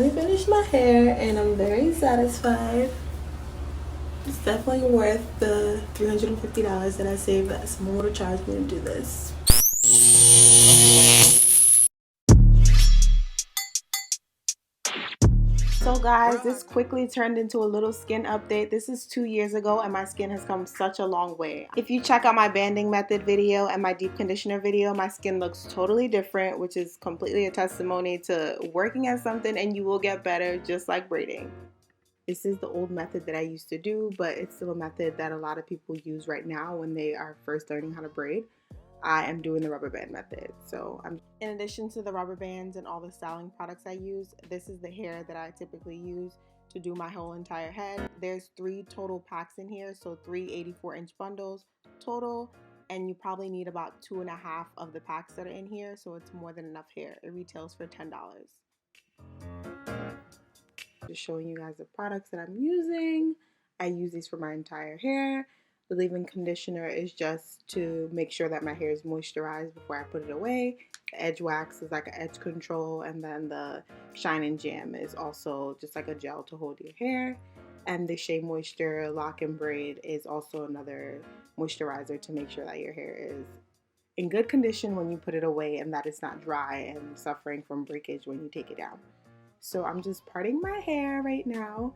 finally finished my hair and I'm very satisfied. It's definitely worth the $350 that I saved that someone would charge me to do this. So guys, this quickly turned into a little skin update. This is 2 years ago and my skin has come such a long way. If you check out my banding method video and my deep conditioner video, my skin looks totally different, which is completely a testimony to working at something and you will get better, just like braiding. This is the old method that I used to do, but it's still a method that a lot of people use right now when they are first learning how to braid. I am doing the rubber band method. So in addition to the rubber bands and all the styling products I use, this is the hair that I typically use to do my whole entire head. There's 3 total packs in here, so 3 84-inch bundles total, and you probably need about 2.5 of the packs that are in here, so it's more than enough hair. It retails for $10. Just showing you guys the products that I'm using. I use these for my entire hair. The leave-in conditioner is just to make sure that my hair is moisturized before I put it away. The edge wax is like an edge control, and then the shine and jam is also just like a gel to hold your hair. And the Shea Moisture Loc-in Braid is also another moisturizer to make sure that your hair is in good condition when you put it away and that it's not dry and suffering from breakage when you take it down. So I'm just parting my hair right now.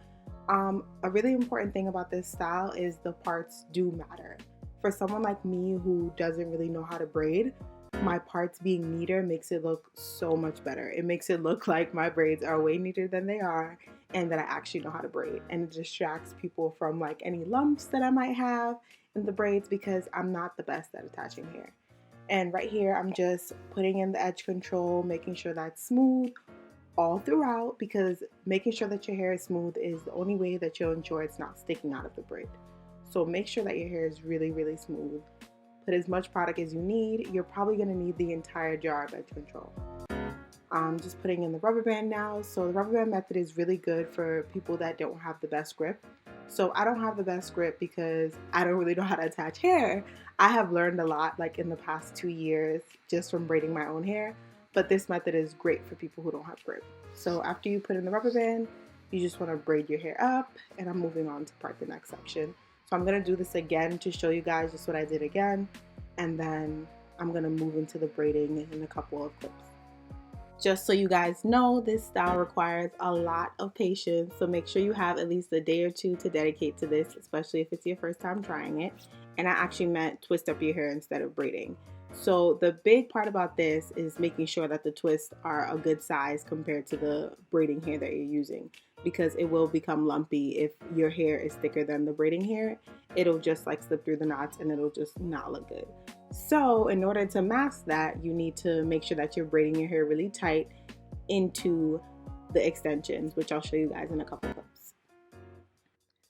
A really important thing about this style is the parts do matter. For someone like me who doesn't really know how to braid, my parts being neater makes it look so much better. It makes it look like my braids are way neater than they are and that I actually know how to braid. And it distracts people from like any lumps that I might have in the braids because I'm not the best at attaching hair. And right here, I'm just putting in the edge control, making sure that's smooth all throughout, because making sure that your hair is smooth is the only way that you'll ensure it's not sticking out of the braid. So make sure that your hair is really, really smooth. Put as much product as you need. You're probably going to need the entire jar of edge control. I'm just putting in the rubber band now. So the rubber band method is really good for people that don't have the best grip. So I don't have the best grip because I don't really know how to attach hair. I have learned a lot like in the past 2 years just from braiding my own hair. But this method is great for people who don't have grip. So after you put in the rubber band, you just want to braid your hair up, and I'm moving on to part the next section. So I'm going to do this again to show you guys just what I did again, and then I'm going to move into the braiding in a couple of clips. Just so you guys know, this style requires a lot of patience, so make sure you have at least a day or 2 to dedicate to this, especially if it's your first time trying it. And I actually meant twist up your hair instead of braiding. So the big part about this is making sure that the twists are a good size compared to the braiding hair that you're using, because it will become lumpy if your hair is thicker than the braiding hair. It'll just like slip through the knots and it'll just not look good. So in order to mask that, you need to make sure that you're braiding your hair really tight into the extensions, which I'll show you guys in a couple clips.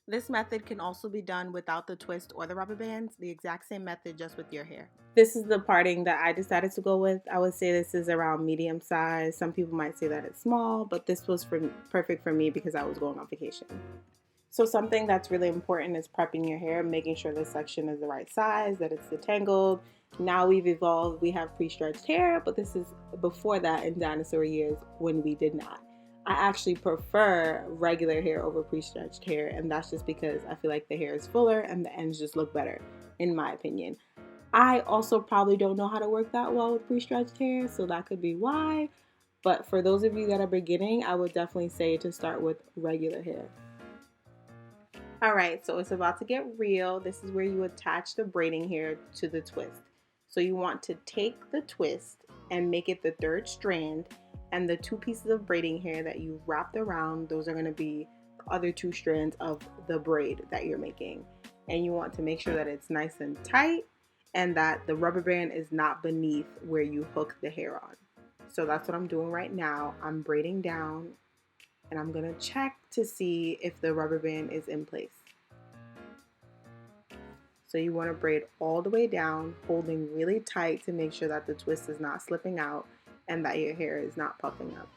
This method can also be done without the twist or the rubber bands, the exact same method, just with your hair. This is the parting that I decided to go with. I would say this is around medium size. Some people might say that it's small, but this was perfect for me because I was going on vacation. So something that's really important is prepping your hair, making sure this section is the right size, that it's detangled. Now we've evolved, we have pre-stretched hair, but this is before that in dinosaur years when we did not. I actually prefer regular hair over pre-stretched hair, and that's just because I feel like the hair is fuller and the ends just look better, in my opinion. I also probably don't know how to work that well with pre-stretched hair, so that could be why. But for those of you that are beginning, I would definitely say to start with regular hair. Alright, so it's about to get real. This is where you attach the braiding hair to the twist. So you want to take the twist and make it the 3rd strand, and the 2 pieces of braiding hair that you wrapped around, those are going to be the other 2 strands of the braid that you're making. And you want to make sure that it's nice and tight and that the rubber band is not beneath where you hook the hair on. So that's what I'm doing right now. I'm braiding down and I'm going to check to see if the rubber band is in place. So you want to braid all the way down, holding really tight to make sure that the twist is not slipping out and that your hair is not puffing up.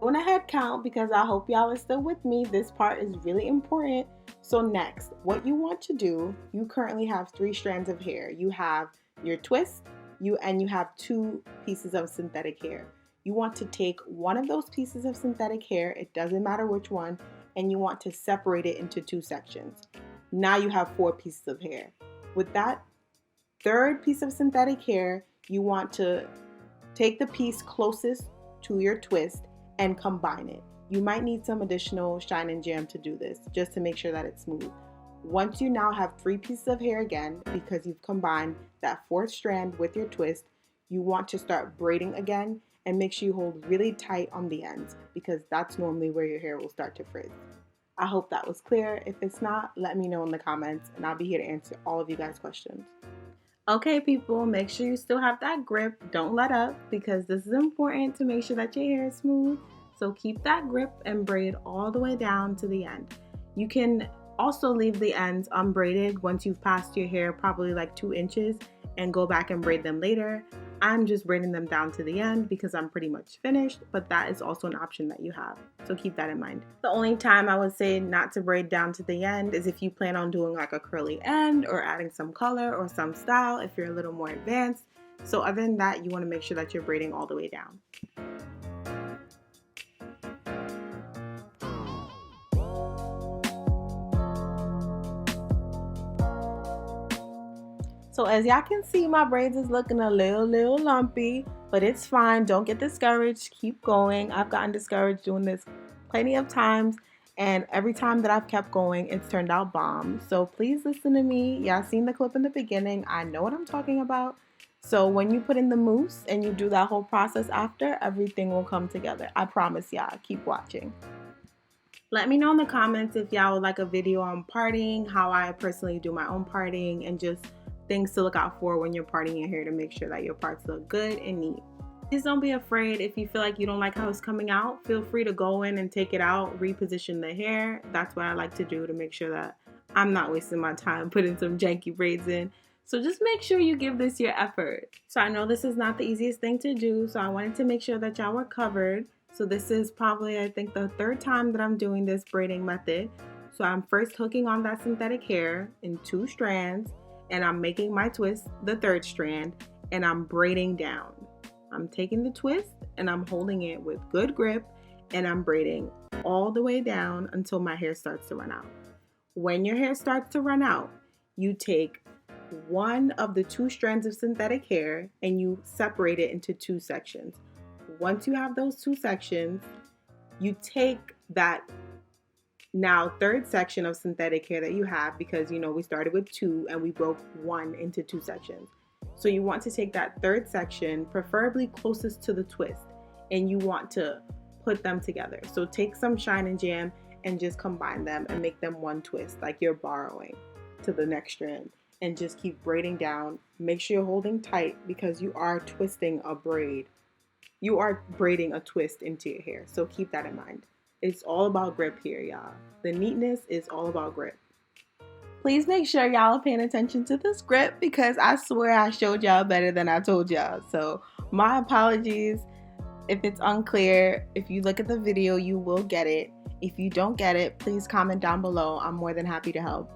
Doing a head count because I hope y'all are still with me. This part is really important. So next, what you want to do, you currently have 3 strands of hair. You have your twist, you have 2 pieces of synthetic hair. You want to take one of those pieces of synthetic hair, it doesn't matter which one, and you want to separate it into 2 sections. Now you have 4 pieces of hair. With that 3rd piece of synthetic hair, you want to take the piece closest to your twist and combine it. You might need some additional shine and jam to do this, just to make sure that it's smooth. Once you now have 3 pieces of hair again, because you've combined that 4th strand with your twist, you want to start braiding again, and make sure you hold really tight on the ends, because that's normally where your hair will start to frizz. I hope that was clear. If it's not, let me know in the comments, and I'll be here to answer all of you guys' questions. Okay, people, make sure you still have that grip. Don't let up, because this is important to make sure that your hair is smooth. So keep that grip and braid all the way down to the end. You can also leave the ends unbraided once you've passed your hair probably like 2 inches and go back and braid them later. I'm just braiding them down to the end because I'm pretty much finished, but that is also an option that you have. So keep that in mind. The only time I would say not to braid down to the end is if you plan on doing like a curly end or adding some color or some style if you're a little more advanced. So other than that, you want to make sure that you're braiding all the way down. So as y'all can see, my braids is looking a little lumpy, but it's fine. Don't get discouraged. Keep going. I've gotten discouraged doing this plenty of times, and every time that I've kept going, it's turned out bomb. So please listen to me. Y'all seen the clip in the beginning. I know what I'm talking about. So when you put in the mousse and you do that whole process after, everything will come together. I promise y'all. Keep watching. Let me know in the comments if y'all would like a video on parting, how I personally do my own parting, and just things to look out for when you're parting your hair to make sure that your parts look good and neat. Please don't be afraid. If you feel like you don't like how it's coming out, feel free to go in and take it out, reposition the hair. That's what I like to do to make sure that I'm not wasting my time putting some janky braids in. So just make sure you give this your effort. So I know this is not the easiest thing to do, so I wanted to make sure that y'all were covered. So this is probably, I think, the 3rd time that I'm doing this braiding method. So I'm first hooking on that synthetic hair in 2 strands, and I'm making my twist the 3rd strand, and I'm braiding down. I'm taking the twist and I'm holding it with good grip, and I'm braiding all the way down until my hair starts to run out. When your hair starts to run out, you take one of the 2 strands of synthetic hair and you separate it into 2 sections. Once you have those 2 sections, you take that now 3rd section of synthetic hair that you have, because you know we started with 2 and we broke 1 into 2 sections. So you want to take that 3rd section, preferably closest to the twist, and you want to put them together. So take some shine and jam and just combine them and make them one twist, like you're borrowing to the next strand, and just keep braiding down. Make sure you're holding tight because you are twisting a braid. You are braiding a twist into your hair, so keep that in mind. It's all about grip here, y'all. The neatness is all about grip. Please make sure y'all are paying attention to this grip, because I swear I showed y'all better than I told y'all. So my apologies if it's unclear. If you look at the video, you will get it. If you don't get it, please comment down below. I'm more than happy to help.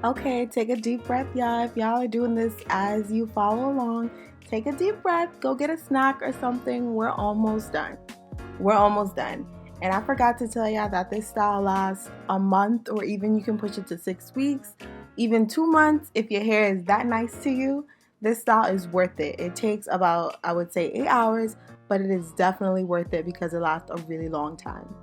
Okay, take a deep breath, y'all. If y'all are doing this as you follow along, take a deep breath, go get a snack or something. We're almost done. We're almost done. And I forgot to tell y'all that this style lasts a month, or even you can push it to 6 weeks, even 2 months. If your hair is that nice to you, this style is worth it. It takes about, I would say, 8 hours, but it is definitely worth it because it lasts a really long time.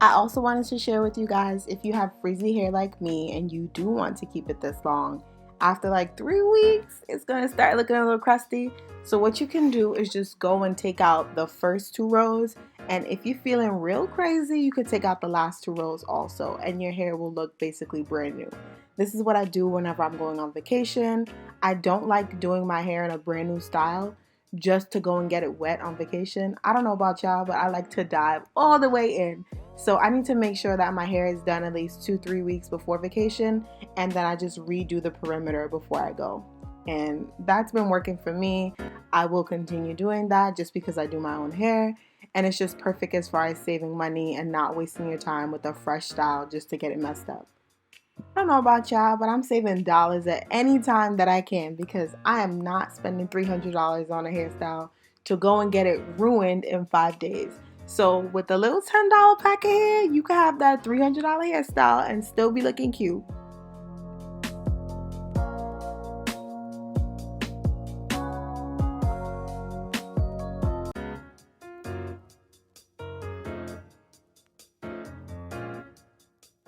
I also wanted to share with you guys, if you have frizzy hair like me and you do want to keep it this long, after like 3 weeks, it's going to start looking a little crusty. So what you can do is just go and take out the first 2 rows. And if you're feeling real crazy, you could take out the last 2 rows also, and your hair will look basically brand new. This is what I do whenever I'm going on vacation. I don't like doing my hair in a brand new style just to go and get it wet on vacation. I don't know about y'all, but I like to dive all the way in. So I need to make sure that my hair is done at least 2-3 weeks before vacation, and then I just redo the perimeter before I go. And that's been working for me. I will continue doing that just because I do my own hair, and it's just perfect as far as saving money and not wasting your time with a fresh style just to get it messed up. I don't know about y'all, but I'm saving dollars at any time that I can because I am not spending $300 on a hairstyle to go and get it ruined in 5 days. So with a little $10 pack of hair, you can have that $300 hairstyle and still be looking cute.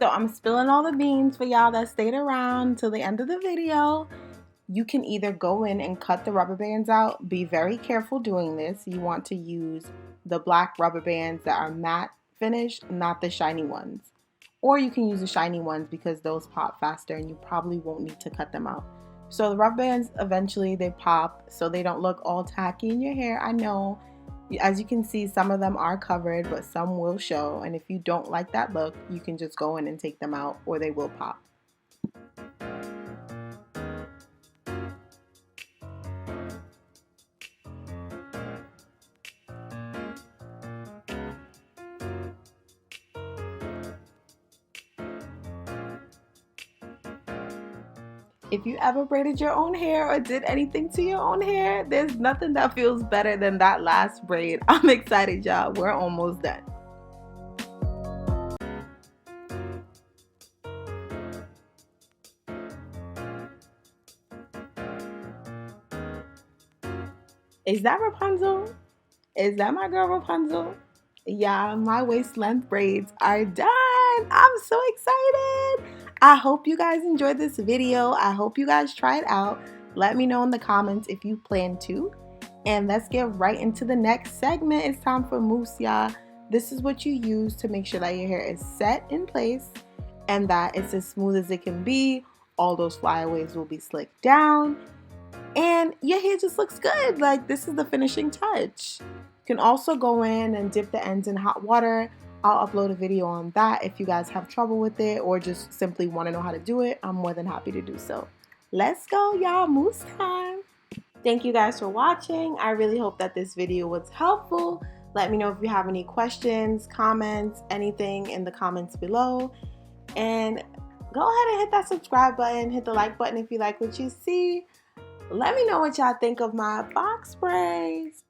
So I'm spilling all the beans for y'all that stayed around till the end of the video. You can either go in and cut the rubber bands out. Be very careful doing this. You want to use the black rubber bands that are matte finish, not the shiny ones. Or you can use the shiny ones because those pop faster and you probably won't need to cut them out. So the rubber bands, eventually they pop so they don't look all tacky in your hair. I know, as you can see, some of them are covered, but some will show. And if you don't like that look, you can just go in and take them out or they will pop. If you ever braided your own hair or did anything to your own hair, there's nothing that feels better than that last braid. I'm excited, y'all. We're almost done. Is that Rapunzel? Is that my girl Rapunzel? Yeah, my waist length braids are done. I'm so excited. I hope you guys enjoyed this video. I hope you guys try it out. Let me know in the comments if you plan to. And let's get right into the next segment. It's time for mousse, y'all. This is what you use to make sure that your hair is set in place and that it's as smooth as it can be. All those flyaways will be slicked down and your hair just looks good. Like, this is the finishing touch. You can also go in and dip the ends in hot water. I'll upload a video on that if you guys have trouble with it or just simply want to know how to do it. I'm more than happy to do so. Let's go, y'all. Mousse time. Thank you guys for watching. I really hope that this video was helpful. Let me know if you have any questions, comments, anything in the comments below. And go ahead and hit that subscribe button. Hit the like button if you like what you see. Let me know what y'all think of my box braids.